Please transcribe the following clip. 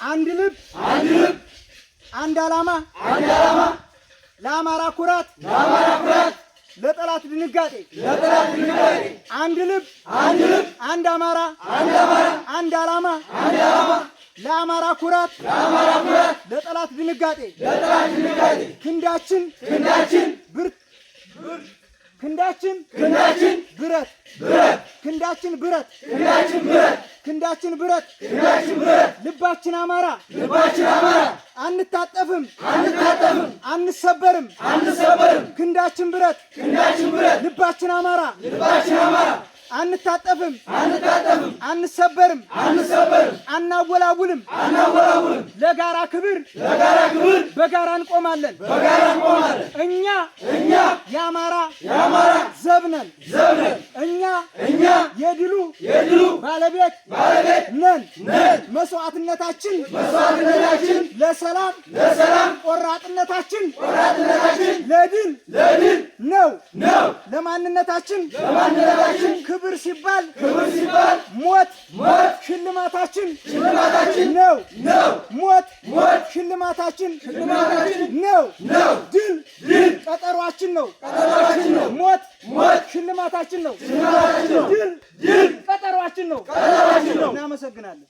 አንድ ልብ አንድ ዓላማ ለአማራ ኩራት ለጠላት ድንጋጤ አንድ ልብ አንድ አማራ አንድ ዓላማ ለአማራ ኩራት ለጠላት ድንጋጤ ክንዳችን ብረት ክንዳችን ብረት ልባችን አማራ አንታጠፍም አንሰበርም ክንዳችን ብረት ልባችን አማራ አንታጠፍም አንሰበርም አናወላውልም ለጋራ ክብር በጋራ እንቆማለን እኛ የአማራ ዘብነን እኛ የድሉ ባለቤት ነን መስዋዕትነታችን ለሰላም ቆራጥነታችን ለድል ነው ለማንነታችን ክብር ሲባል ሞት ሽልማታችን ነው ሞት ሽልማታችን ነው ድል ቀጠሯችን ነው ሞት ሽልማታችን ነው ድል ቀጠሯችን ነው እናመሰግናለን